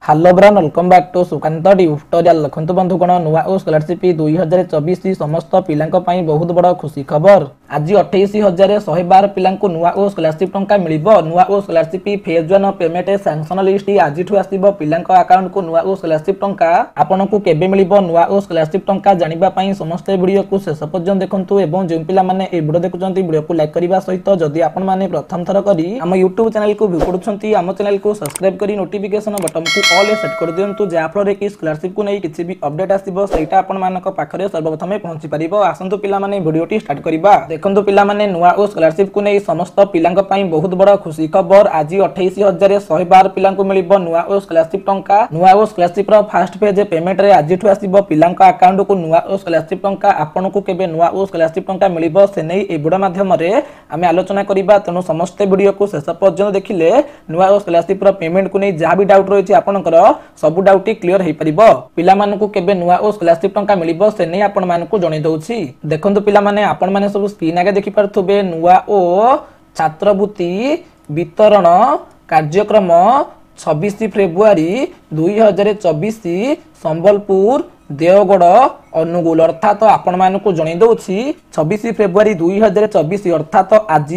Hello ब्रान welcome back to Sukant tutorial. देखंतु बंधुगण नुआ ओ स्कॉलरशिप 2024 समस्त पिलांक पई बहुत बड़ खुशी खबर। आज 28,112 पिलांकु नुआ ओ स्कॉलरशिप टंका मिलिबो। नुआ ओ scholarship phase 1 payment sanction list आज ठु आसीबो पिलांक अकाउंट को नुआ ओ स्कॉलरशिप टंका आपनकु केबे मिलिबो। नुआ ओ स्कॉलरशिप टंका जानिबा पई समस्त वीडियो को शेष पर्यंत देखंतु एवं जे पिला माने ए वीडियो देखुचंती वीडियो को लाइक करिबा सहित जदि आपन माने प्रथम थर करी हम YouTube चैनल को व्यू करूछंती हम चैनल को सब्सक्राइब करी नोटिफिकेशन बटन को ऑल सेट कर दियंतु जाफଳରେ कि स्कॉलरशिप को नै किछि भी अपडेट आसीबो सेटा आपन मानक पाखरे सर्वप्रथम पहुंची परिबो। आसंतु पिला माने वीडियोटी स्टार्ट करिबा। देखंतु पिला माने नुआ ओ स्कॉलरशिप को नै समस्त पिलांक पई बहुत बड़ खुशी खबर। आज 28,112 पिलांकु मिलिबो नुआ ओ स्कॉलरशिप टंका। नुआ ओ स्कॉलरशिप रो फर्स्ट पेज पेमेंट रे आज ठु आसीबो पिलांक अकाउंट को नुआ ओ स्कॉलरशिप टंका आपनकु केबे नुआ ओ स्कॉलरशिप टंका मिलिबो से नै ए वीडियो माध्यम रे आमे आलोचना करिबा। तेनु समस्त वीडियो को शेष पर्यंत देखिले नुआ ओ स्कॉलरशिप रो पेमेंट को नै जहा भी डाउट रहिछि आपनकर सब डाउट क्लियर हे परिबो। पिला मानकु केबे नुआ ओ स्कॉलरशिप टंका मिलिबो से नै आपन मानकु जणै दउछि। देखंतु पिला माने आपन माने सब स्क्रीन आगे देखि परथुबे नुआ ओ छात्रवृत्ति वितरण कार्यक्रम 26 फेब्रुआरी 2024 संबलपुर देवगढ़ अनुगुल अर्थात आपण मानकु जणै दउछि 26 फेब्रुआरी 2024 अर्थात आज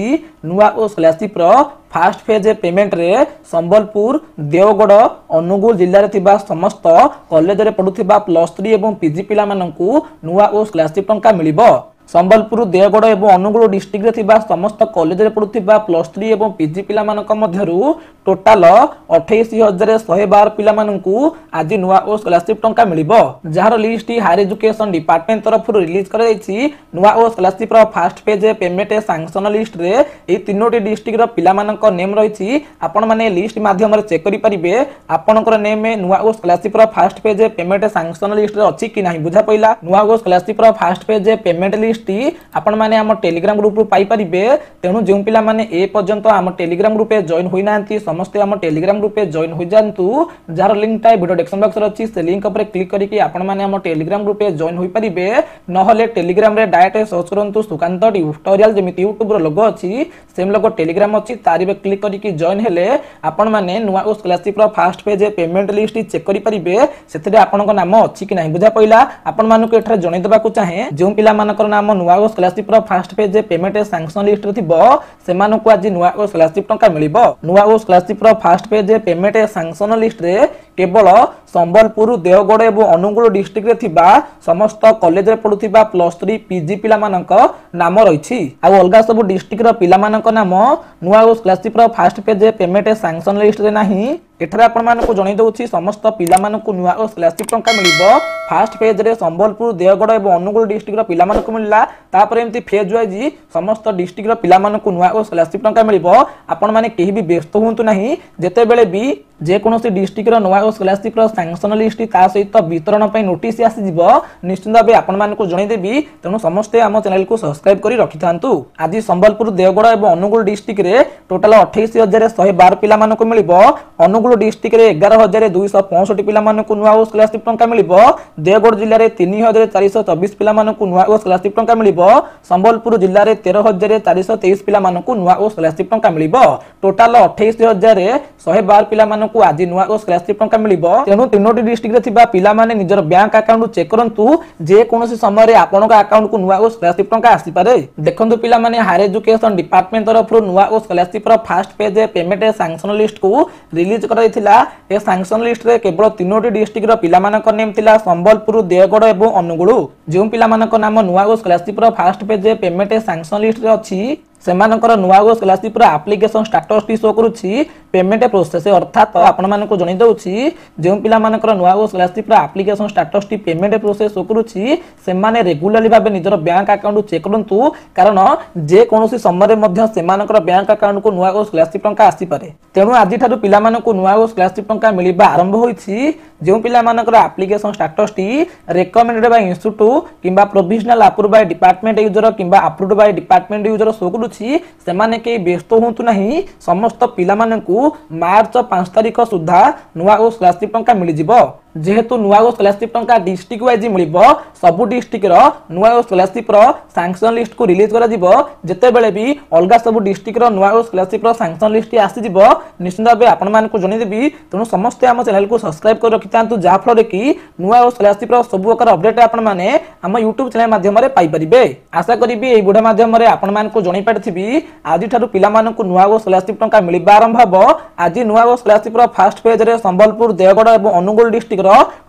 नुआ ओ स्कॉलरशिप रो फर्स्ट फेज पेमेंट रे संबलपुर देवगढ़ अनुगुल जिल्ला रे थिबा समस्त कॉलेज रे पढुथिबा +3 एवं पीजी पिला मानकु नुआ ओ स्कॉलरशिप टंका मिलिबो। संबलपुर देवगढ़ एवं अनुगुल डिस्ट्रिक्ट रे थिबा समस्त कॉलेज रे पढुथिबा +3 एवं पीजी पिला मानक मध्यरु टोटल 28,112 पिला मानकु आज नुआ ओ स्कॉलरशिप टंका मिलिबो। जहार लिस्ट हायर एजुकेशन डिपार्टमेंट तरफ रिलीज कर दैछि। नुआ ओ स्कॉलरशिप रो first page payment sanction list रे ए तीनोटी डिस्ट्रिक्ट रो पिला मानक नेम रहिछि। आपण माने लिस्ट माध्यम रे चेक करि परिबे आपनकर नेम नुआ ओ स्कॉलरशिप रो first page payment sanction list रे अछि कि नाही बुझा पइला। नुआ ओ स्कॉलरशिप रो फर्स्ट पेज पेमेंट लिस्ट आपण माने हम टेलीग्राम ग्रुप रु पाई परिबे। तेनु जे पिला माने ए पर्यंत हम टेलीग्राम ग्रुप पे जॉइन होई नांती समस्त हम टेलीग्राम ग्रुप पे जॉइन हो जानतु। जार लिंक टा वीडियो डिस्क्रिप्शन बॉक्स रे अछि से लिंक ऊपर क्लिक करिकि आपण माने हम टेलीग्राम ग्रुप पे जॉइन होई परिबे। नहले टेलीग्राम रे डायरेक्ट सर्च करंतु सुकांत ट्यूटोरियल जेमिति YouTube रो लोगो अछि सेम लोगो टेलीग्राम अछि तारि पे क्लिक करिकि जॉइन हेले आपण माने नुआ ओ स्कॉलरशिप रो first page payment list check करि परिबे सेतरे आपनक नाम अछि कि नाही बुझा पइला। आपण मानकु एठरे जणै देबा को चाहे जे पिला मानकर नाम नुआ ओ स्कॉलरशिप रो first page payment sanction list रे थिबो सेमानकु आज नुआ ओ स्कॉलरशिप टंका मिलिबो। नुआ ओ स्कॉलरशिप रो first page payment sanction list रे केवल संबलपुर देवगढ़ एवं अनुगुल डिस्ट्रिक्ट रे थिबा समस्त कॉलेज रे पढुथिबा +3 पीजी पिला मानक नाम रहिछि। आ अलगा सब डिस्ट्रिक्ट रो पिला मानक नाम नुआ ओ स्कॉलरशिप रो first page payment sanction list रे नाही। एठरा आपण मानकु जणै दउछि समस्त पिला मानकु नुआ ओ स्कॉलरशिप टंका मिलिबो। फर्स्ट पेज रे संबलपुर देवगढ़ एवं अनुगुल डिस्ट्रिक्ट रो पिला मानकु मिलला। तापर एमती फेज वाइज समस्त डिस्ट्रिक्ट रो पिला मानकु नुआ ओ स्कॉलरशिप टंका मिलिबो। आपण माने केही भी व्यस्त होंतु नाही। जेते बेले भी जे कोनोसी डिस्ट्रिक्ट रो नुआ ओ स्कॉलरशिप रो सैंक्शन लिस्ट ता सहित वितरण पई नोटिस आसी जिवो निश्चित भाबे आपण मानकु जणै देबी। तेनु समस्त हम चैनल को सब्सक्राइब करी रखिथांतु। आज संबलपुर देवगढ़ एवं अनुगुल डिस्ट्रिक्ट रे टोटल 28,112 पिला मानकु मिलिबो। अनुगुल डिस्ट्रिक्ट रे 11,265 पिला मानकु नुआ ओ स्कॉलरशिप टंका मिलिबो। देवगढ़ जिल्ला रे 3,424 पिला मानकु नुआ ओ स्कॉलरशिप टंका मिलिबो। संबलपुर जिल्ला रे 13,423 पिला मानकु नुआ ओ स्कॉलरशिप टंका मिलिबो। टोटल 28,112 पिला मानकु आज नुआ ओ स्कॉलरशिप टंका मिलिबो। तेनु तीनोटी डिस्ट्रिक्ट रे थिबा पिला माने निजर बैंक अकाउंट चेक करंतु जे कोनोसी समय रे आपनका अकाउंट को नुआ ओ स्कॉलरशिप टंका आसी पारे। देखंतु पिला माने हायर एजुकेशन डिपार्टमेंट तरफ नुआ ओ स्कॉलरशिप रो first page payment sanction list को रिलीज कराइथिला। ए सैंक्शन लिस्ट रे केवल तीनोटी डिस्ट्रिक्ट रो पिला मानक नेम थिला संबलपुर देवगढ़ एवं अनुगुल। जे पिला मानक नाम नुआ ओ स्कॉलरशिप रो first page payment sanction list रे अछि सेमानकर नुआ ओ स्कॉलरशिप रो एप्लीकेशन स्टेटस टी शो करूछि पेमेंट प्रोसेस अर्थात आपण मानकु जणै दउछि जे पिला मानकर नुआ ओ स्कॉलरशिप रो एप्लीकेशन स्टेटस टी पेमेंट प्रोसेस शो करूछि से माने रेगुलरली भाबे निजर बैंक अकाउंट चेक करंतु कारण जे कोनोसी समय रे मध्य सेमानकर बैंक अकाउंट को नुआ ओ स्कॉलरशिप टंका आसी पारे। तेनु आजि थारु पिला मानकु नुआ ओ स्कॉलरशिप टंका मिलिबा आरंभ होइछि। जे पिला मानकर एप्लीकेशन स्टेटस टी रेकमेंडेड बाय इंस्टीट्यूट किबा provisional approved by department user किबा approved by department user show करूछि सेमाने के व्यस्त होंतु नाही। समस्त पिला मानकु मार्च 5 तारिख सुधा नुआ ओ स्कॉलरशिप टंका मिलि जिवो। जेहेतु नुआ ओ स्कॉलरशिप टंका डिस्ट्रिक्ट वाइज मिलिबो सबु डिस्ट्रिक्ट रो नुआ ओ स्कॉलरशिप रो सैंक्शन लिस्ट को रिलीज करा दिबो जते बेले भी अलगा सबु डिस्ट्रिक्ट रो नुआ ओ स्कॉलरशिप रो सैंक्शन लिस्ट आसी दिबो निश्चित भाबे आपण मान को जणी देबी तनु समस्त हम चैनल को सब्सक्राइब कर रखि तांतु जा फल कि नुआ ओ स्कॉलरशिप रो सबु प्रकार अपडेट आपण माने हम YouTube चैनल माध्यम रे पाई परिबे आशा करिबी एई वीडियो माध्यम रे आपण मान को जणी पारथिबी आजि थारु पिला मान को नुआ ओ स्कॉलरशिप टंका मिलिबा आरंभ हबो आजि नुआ ओ स्कॉलरशिप रो फर्स्ट पेज रे संबलपुर देवगढ़ एवं अनुगुल डिस्ट्रिक्ट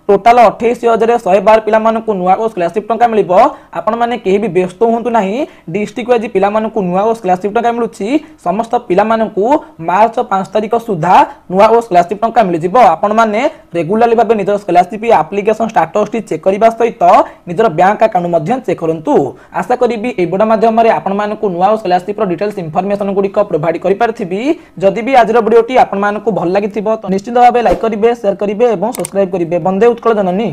टोटाल 28,112 पिला मानकु नुआ ओ स्कॉलरशिप टंका मिलिबो आपण माने केही भी व्यस्त होंतु नाही डिस्ट्रिक्ट वाइज पिला मानकु नुआ ओ स्कॉलरशिप टंका मिलुछि समस्त पिला मानकु मार्च 5 तारिख सुधा नुआ ओ स्कॉलरशिप टंका मिलि जिवो आपण माने रेगुलरली भाबे निजर स्कॉलरशिप एप्लीकेशन स्टेटस टी चेक करिबा सहित निजर बैंक अकाउंट मध्यम चेक करंतु आशा करिबी ए वीडियो माध्यम रे आपण मानकु नुआ ओ स्कॉलरशिप रो डिटेल्स इंफॉर्मेशन गुडी को प्रोवाइड करि पारथिबी जदि भी आजर वीडियो टी आपण मानकु भल लागिथिबो तो निश्चित भाबे लाइक करिवे शेयर करिवे एवं सब्सक्राइब करिवे बंदे उत्कल जननी।